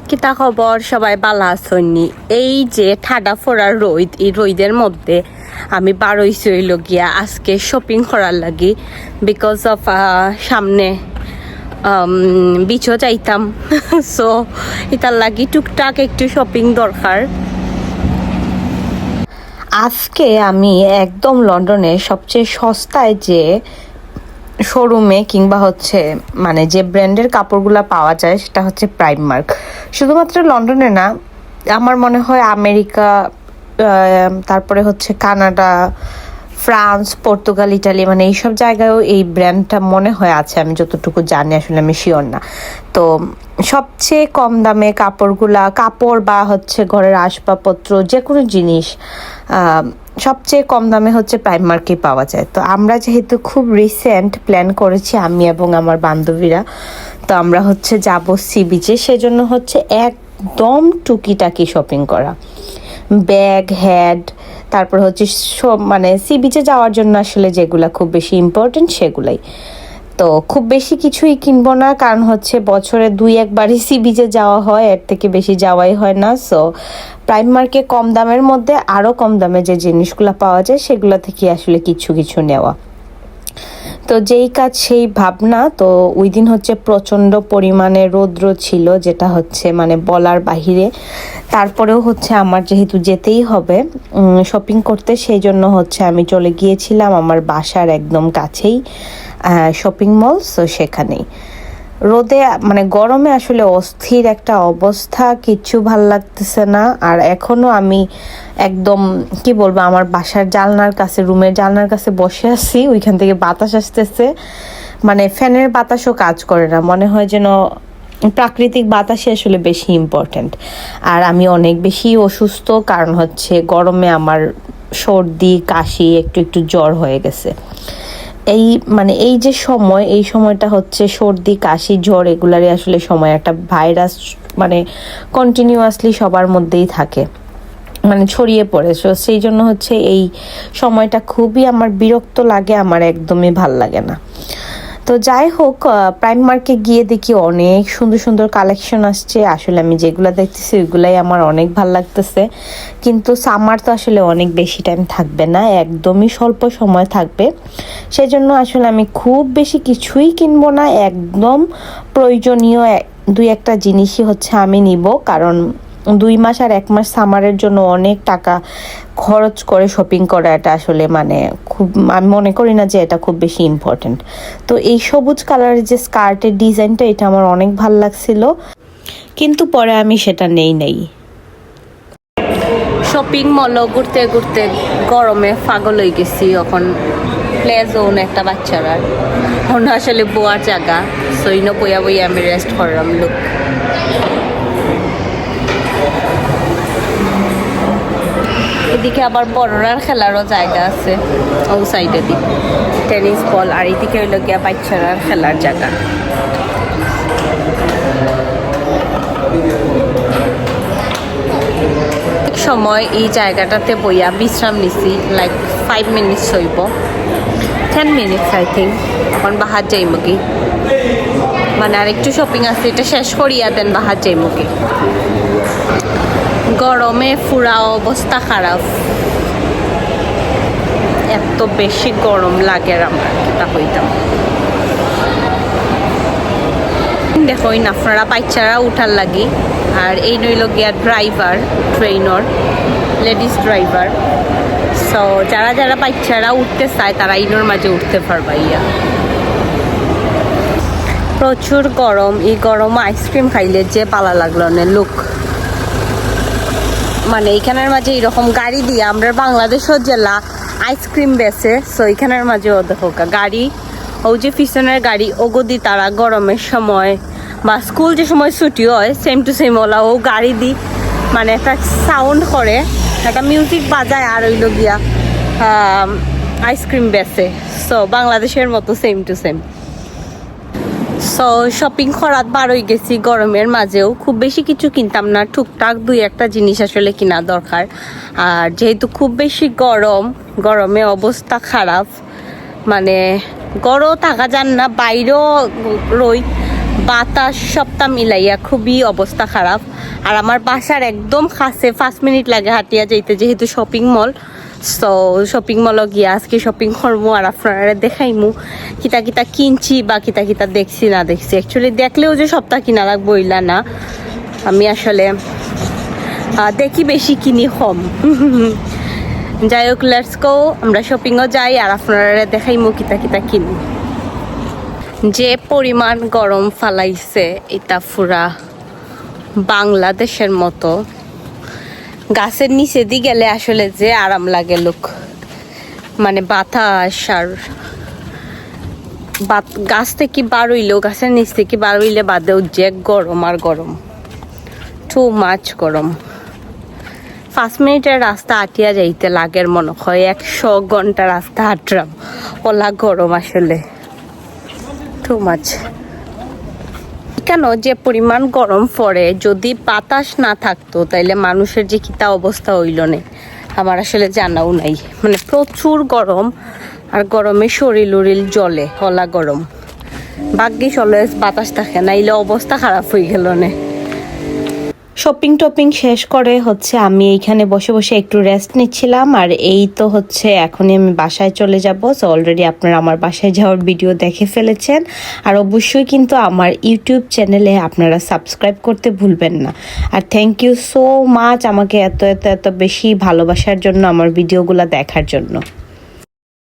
কিতা খবর সবাই ভালো আছেননি? এই যে ঠাডা ফোড়ার রোদ, এই রোদের মধ্যে আমি বারোইছি হইল গিয়া আজকে শপিং করার লাগি বিকজ অফ সামনে বিচও যাইতাম সো এটার লাগি টুকটাক একটু শপিং দরকার। আজকে আমি একদম লন্ডনে সবচেয়ে সস্তায় যে শোরুমে কিংবা হচ্ছে মানে যে ব্র্যান্ডের কাপড়গুলো পাওয়া যায় সেটা হচ্ছে প্রাইমমার্ক। শুধুমাত্র লন্ডনে না, আমার মনে হয় আমেরিকা, তারপরে হচ্ছে কানাডা, ফ্রান্স, পর্তুগাল, ইটালি, মানে এইসব জায়গায়ও এই ব্র্যান্ডটা মনে হয় আছে, আমি যতটুকু জানি, আসলে আমি শিওর না। তো সবচেয়ে কম দামে কাপড় বা হচ্ছে ঘরের আসবাবপত্র যে কোনো জিনিস সবচেয়ে কম দামে হচ্ছে প্রাইমমার্কে পাওয়া যায়। তো আমরা যেহেতু খুব রিসেন্ট প্ল্যান করেছি আমি এবং আমার বান্ধবীরা, তো আমরা হচ্ছে যাব সি বিচে, সেজন্য হচ্ছে একদম টুকিটাকি শপিং করা, ব্যাগ, হ্যাড, তারপর হচ্ছে সব মানে সি বিচে যাওয়ার জন্য আসলে যেগুলা খুব বেশি ইম্পর্টেন্ট সেগুলাই। তো খুব বেশি কিছুই কিনবো না, কারণ হচ্ছে বছরে 2-1বারই সি বিচে যাওয়া হয়, এর থেকে বেশি যাওয়াই হয় না। সো প্রাইমমার্কে কম দামের মধ্যে আরও কম দামে যে জিনিসগুলো পাওয়া যায় সেগুলো থেকে আসলে কিছু কিছু নেওয়া। তো যেই কাজ সেই ভাবনা। তো ওই দিন হচ্ছে প্রচণ্ড পরিমাণে রৌদ্র ছিল, যেটা হচ্ছে মানে বলার বাহিরে। তারপরেও হচ্ছে আমার যেহেতু যেতেই হবে শপিং করতে, সেই জন্য হচ্ছে আমি চলে গিয়েছিলাম আমার বাসার একদম কাছেই শপিং মল। সো সেখানেই রোদে মানে গরমে আসলে অস্থির একটা অবস্থা, কিচ্ছু ভাল লাগতেছে না। আর এখনও আমি একদম কি বলবো, আমার বাসার জানলার কাছে, রুমের জানলার কাছে বসে আছি, ওইখান থেকে বাতাস আসতেছে, মানে ফ্যানের বাতাসও কাজ করে না, মনে হয় যেন প্রাকৃতিক বাতাসই আসলে বেশি ইম্পর্ট্যান্ট। আর আমি অনেক বেশি অসুস্থ, কারণ হচ্ছে গরমে আমার সর্দি, কাশি, একটু একটু জ্বর হয়ে গেছে। এই যে সময়, এই সময়টা হচ্ছে সর্দি, কাশি, জ্বর এগুলারই আসলে সময়। একটা ভাইরাস মানে কন্টিনিউয়াসলি সবার মধ্যেই থাকে, মানে ছড়িয়ে পড়ে। সেই জন্য হচ্ছে এই সময়টা খুবই আমার বিরক্ত লাগে, আমার একদমই ভাল লাগে না। তো যাই হোক, প্রাইমমার্কে গিয়ে দেখি অনেক সুন্দর সুন্দর কালেকশন আসছে। আসলে আমি যেগুলো দেখতেছি ওইগুলাই আমার অনেক ভাল লাগতেছে, কিন্তু সামার তো আসলে অনেক বেশি টাইম থাকবে না, একদমই স্বল্প সময় থাকবে। সেজন্য আসলে আমি খুব বেশি কিছুই কিনবো না, একদম প্রয়োজনীয় 2-1টা জিনিসই হচ্ছে আমি নিব, কারণ 2 মাস আর 1 মাস সামারের জন্য অনেক টাকা খরচ করে শপিং করা, এটা আসলে মানে খুব, আমি মনে করি না যে এটা খুব বেশি ইম্পর্ট্যান্ট। তো এই সবুজ কালারের যে স্কার্টের ডিজাইনটা, এটা আমার অনেক ভালো লাগছিল, কিন্তু পরে আমি সেটা নেই। শপিং মলও ঘুরতে ঘুরতে গরমে পাগল হয়ে গেছি। এখন প্লে জোন একটা বাচ্চারা অন্য আসলে বোয়ার জায়গা, সৈন্য বইয়া বইয়া আমি রেস্ট করলাম। লোক এদিকে আবার বড়রার খেলারও জায়গা আছে, ও সাইডে দিক টেনিস বল, আর এদিকে হইল গিয়া বাচ্চারার খেলার জায়গা। সময় এই জায়গাটাতে বইয়া বিশ্রাম নিছি, লাইক 5 মিনিটস হইব, 10 মিনিটস আই থিঙ্ক। এখন বাহার যাইমুগি, মানে আর একটু শপিং আছে, এটা শেষ করিয়া দেন বাহার যাইমুগি। গরমে পুরা অবস্থা খারাপ, এত বেশি গরম লাগে আমরা কিতা হইতাম। দেখো আপনারা বাচ্চারা উঠার লাগি, আর এই নইল গিয়া ড্রাইভার, ট্রেনর লেডিস ড্রাইভার। সো যারা যারা বাচ্চারা উঠতে চায় তারা ইনোর মাঝে উঠতে পারবা। প্রচুর গরম, এই গরমে আইসক্রিম খাইলে যে পালা লাগলো না লুক, মানে এইখানের মাঝে এইরকম গাড়ি দিয়ে আমরা বাংলাদেশও জেলা আইসক্রিম বেছে। সো এইখানের মাঝেও দেখো গাড়ি, ও যে পিছনের গাড়ি ওগদি তারা গরমের সময় বা স্কুল যে সময় ছুটি হয় সেম টু সেম ওলা ও গাড়ি দি মানে একটা সাউন্ড করে, একটা মিউজিক বাজায়, আর ওইল গিয়া আইসক্রিম বেছে। সো বাংলাদেশের মতো same to same. So shopping করাত বার হয়ে গেছি গরমের মাঝেও, খুব বেশি কিছু কিনতাম না, টুকটাক 2-1টা জিনিস আসলে কিনা দরকার। আর যেহেতু খুব বেশি গরমে অবস্থা খারাপ, মানে গড়ও থাকা যান না, বাইরেও রই, বাতাস সবটা মিলাইয়া খুবই অবস্থা খারাপ। আর আমার বাসার একদম কাছে 5 মিনিট লাগে হাঁটিয়া যাইতে, যেহেতু শপিং মল। সো শপিং মলও গিয়া আজকে শপিং করবো আর আপনারা দেখাইমু কিতা কিতা কিনছি বা কিতা কিতা দেখছি না দেখছি। অ্যাকচুয়ালি দেখলেও যে সবটা কিনা লাগবো ইলা না, আমি আসলে দেখি বেশি কিনি কম। যাই হোক, লেটস গো, আমরা শপিংও যাই আর আপনারা দেখাইমু কিতা কিতা কিনি। যে পরিমাণ গরম ফালাইছে এটা পুরা বাংলাদেশের মতো। গাছের নিচে দিয়ে গেলে আসলে যে আরাম লাগে লোক, মানে বাতাস আর গাছ থেকে বার হইলেও, গাছের নিচ থেকে বার হইলে বাদেও যে গরম আর গরম, টু মাছ গরম। 5 মিনিটের রাস্তা হাঁটিয়া যাইতে লাগের মনে হয় 100 ঘন্টা রাস্তা হাঁটলাম, ওলা গরম আসলে টু মাছ। কেন যে পরিমাণ গরম পড়ে, যদি বাতাস না থাকতো তাইলে মানুষের যে কিতা অবস্থা হইল না আমার আসলে জানাও নাই। মানে প্রচুর গরম, আর গরমে শরীর উরিল জ্বলে, হলা গরম। ভাগ্যিস অলওয়েজ বাতাস থাকে, নাইলে অবস্থা খারাপ হয়ে গেল না। শপিং টপিং শেষ করে হচ্ছে আমি এইখানে বসে বসে একটু রেস্ট নিচ্ছিলাম। আর এই তো হচ্ছে এখনই আমি বাসায় চলে যাব। সো অলরেডি আপনারা আমার বাসায় যাওয়ার ভিডিও দেখে ফেলেছেন। আর অবশ্যই কিন্তু আমার ইউটিউব চ্যানেলে আপনারা সাবস্ক্রাইব করতে ভুলবেন না। আর থ্যাংক ইউ সো মাচ আমাকে এত এত এত বেশি ভালোবাসার জন্য, আমার ভিডিওগুলো দেখার জন্য।